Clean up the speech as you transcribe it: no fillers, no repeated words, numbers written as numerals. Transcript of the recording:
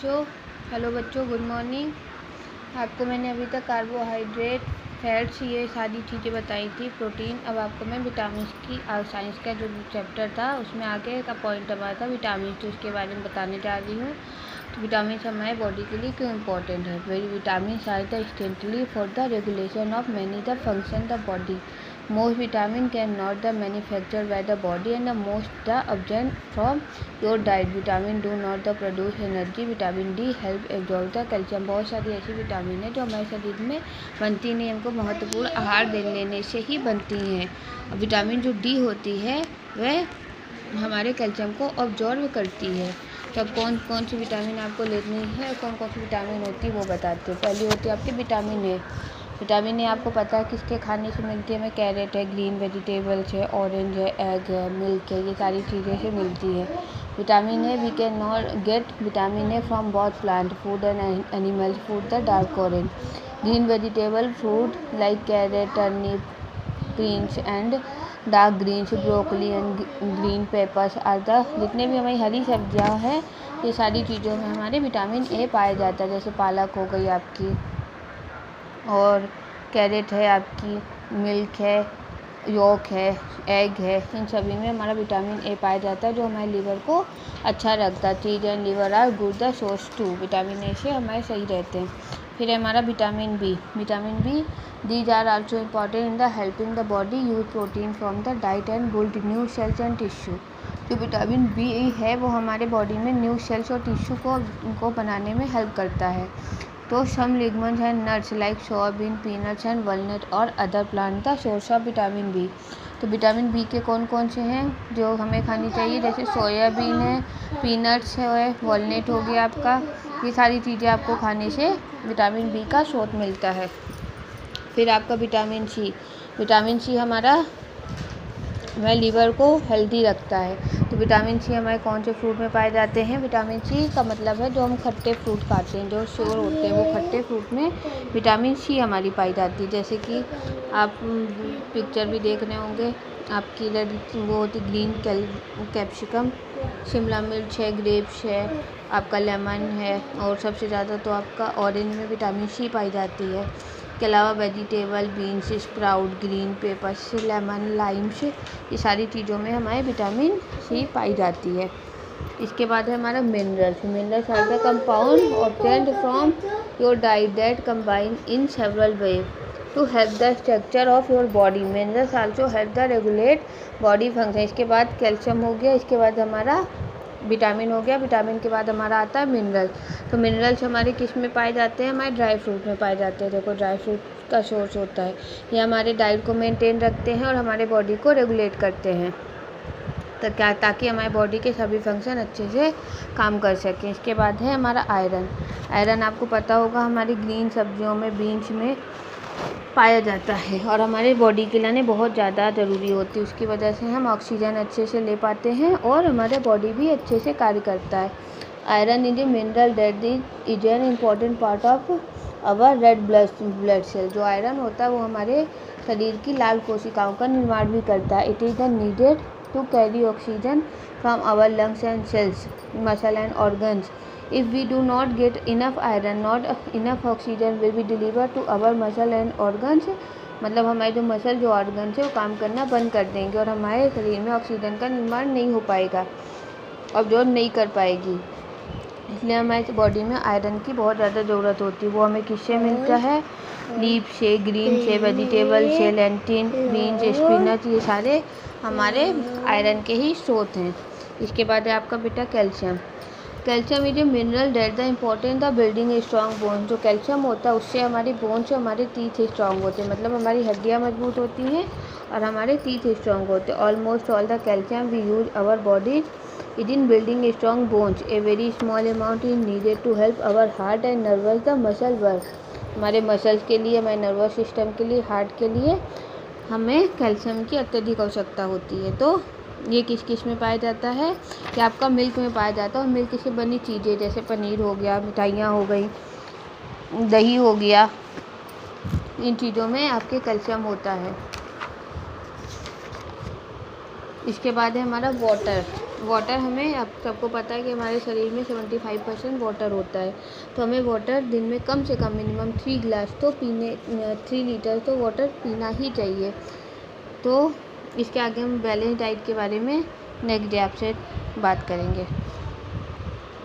Hello बच्चों, good morning. आपको मैंने अभी तक कार्बोहाइड्रेट, फैट्स, ये सारी चीज़ें बताई थी, प्रोटीन। अब आपको मैं विटामिन की साइंस का जो चैप्टर था उसमें आगे का पॉइंट हमारा था विटामिन, तो उसके बारे में बताने जा रही हूँ। तो विटामिन हमारे बॉडी के लिए क्यों इम्पोर्टेंट है। Very vitamin are the instantly for the regulation of many the function the body. Most vitamin cannot the manufactured by the body and the most the obtained from your diet. Vitamin do not the produce energy. Vitamin D help absorb the calcium. बहुत सारी ऐसी vitamin है जो हमारे शरीर में बनती नहीं, हमको महत्वपूर्ण आहार लेने से ही बनती हैं। विटामिन जो डी होती है वह हमारे कैल्शियम को ऑब्जॉर्व करती है। तो अब कौन कौन सी विटामिन आपको लेनी है और कौन कौन सी विटामिन होती है वो बताते हैं। पहली होती है आपकी विटामिन ए। विटामिन ए आपको पता है किसके खाने से मिलती है हमें। कैरेट है, ग्रीन वेजिटेबल्स है, ऑरेंज है, एग है, मिल्क है, ये सारी चीज़ें से मिलती है। Vitamin A we can not get vitamin A from both plant food and animal food the dark orange. Green vegetable fruit like carrot, turnip, greens and dark greens, broccoli and green peppers are the, जितने भी हमारी हरी सब्जियां हैं ये सारी चीज़ों में हमारे विटामिन ए पाया जाता है। जैसे पालक हो गई आपकी, और कैरेट है आपकी, मिल्क है, योक है, एग है, इन सभी में हमारा विटामिन ए पाया जाता है जो हमारे लीवर को अच्छा रखता है। Cheese and liver are good the source too. Vitamin A से हमारे सही रहते हैं। फिर है हमारा vitamin B. Vitamin B these are also important in the helping the body use protein from the diet and build new cells and tissue. जो vitamin B है वो हमारे बॉडी में न्यू सेल्स और टिश्यू को बनाने में हेल्प करता है। तो some legumes and nuts like soybean, peanuts and walnut और other plant the source of vitamin B. तो विटामिन बी के कौन कौन से हैं जो हमें खानी चाहिए, जैसे सोयाबीन है, पीनट्स है, वॉलनट हो गया आपका, ये सारी चीज़ें आपको खाने से विटामिन बी का स्रोत मिलता है। फिर आपका विटामिन सी। विटामिन सी हमारा लीवर को हेल्दी रखता है। तो विटामिन सी हमारे कौन से फ्रूट में पाए जाते हैं। विटामिन सी का मतलब है जो हम खट्टे फ्रूट खाते हैं, जो श्योर होते हैं, वो खट्टे फ्रूट में विटामिन सी हमारी पाई जाती है। जैसे कि आप पिक्चर भी देख रहे होंगे, आपकी वो होती ग्रीन कैप्सिकम, शिमला मिर्च है, ग्रेप्स है, आपका लेमन है, और सबसे ज़्यादा तो आपका ऑरेंज में विटामिन सी पाई जाती है। के अलावा vegetable, beans, sprout, green papers, lemon, Lyme's, ये सारी चीज़ों में हमारे विटामिन सी पाई जाती है। इसके बाद है हमारा minerals. Minerals are the compound obtained from your diet that combine in several way to help the structure of your body. Minerals also help the regulate body function. इसके बाद कैल्शियम हो गया, इसके बाद हमारा विटामिन हो गया, विटामिन के बाद हमारा आता है मिनरल। तो मिनरल्स हमारे किस में पाए जाते हैं, हमारे ड्राई फ्रूट में पाए जाते हैं। देखो ड्राई फ्रूट का सोर्स होता है, ये हमारे डाइट को मेंटेन रखते हैं और हमारे बॉडी को रेगुलेट करते हैं, तो ताकि हमारे बॉडी के सभी फंक्शन अच्छे से काम कर सकें। इसके बाद है हमारा आयरन। आयरन आपको पता होगा हमारी ग्रीन सब्जियों में, बीन्स में पाया जाता है और हमारे बॉडी के लिए बहुत ज़्यादा ज़रूरी होती है। उसकी वजह से हम ऑक्सीजन अच्छे से ले पाते हैं और हमारे बॉडी भी अच्छे से कार्य करता है। Iron is a mineral that is an important part of our red blood cell. जो आयरन होता है वो हमारे शरीर की लाल कोशिकाओं का निर्माण भी करता है। It is the needed to carry oxygen from our lungs and cells, muscle and organs. If we do not get enough iron, not enough oxygen will be delivered to our muscle and organs. मतलब हमारे जो muscle, जो organs है वो काम करना बंद कर देंगे और हमारे शरीर में ऑक्सीजन का निर्माण नहीं हो पाएगा, अब्जॉर्ब नहीं कर पाएगी। इसलिए हमारे बॉडी में आयरन की बहुत ज़्यादा ज़रूरत होती है। वो हमें किससे मिलता है, लीफ से, ग्रीन से, वेजिटेबल से, लेंटिन, बीन्स, स्पिनच, ये सारे हमारे आयरन के ही स्रोत हैं। इसके बाद है आपका बेटा calcium. Calcium is a mineral that the important the building a strong bone. जो कैल्शियम होता है उससे हमारी बोन्स, हमारे टीथ स्ट्रॉन्ग होते हैं, मतलब हमारी हड्डियाँ मजबूत होती हैं और हमारे टीथ स्ट्रॉन्ग होते हैं। Almost all the calcium we use our body is in building a strong bones. A very small amount is needed to help our heart and nervous the muscle work. हमारे muscles के लिए, हमारे nervous system के लिए, heart के लिए हमें calcium की अत्यधिक आवश्यकता होती है। तो ये किस किस में पाया जाता है, कि आपका मिल्क में पाया जाता है। और मिल्क से बनी चीज़ें जैसे पनीर हो गया, मिठाइयाँ हो गई, दही हो गया, इन चीज़ों में आपके कैल्शियम होता है। इसके बाद है हमारा वाटर। वाटर हमें, अब सबको पता है कि हमारे शरीर में 75% वाटर होता है, तो हमें वाटर दिन में कम से कम मिनिमम 3 गिलास तो 3 लीटर तो वाटर पीना ही चाहिए। तो इसके आगे हम बैलेंस डाइट के बारे में नेक्स्ट डे आपसे बात करेंगे।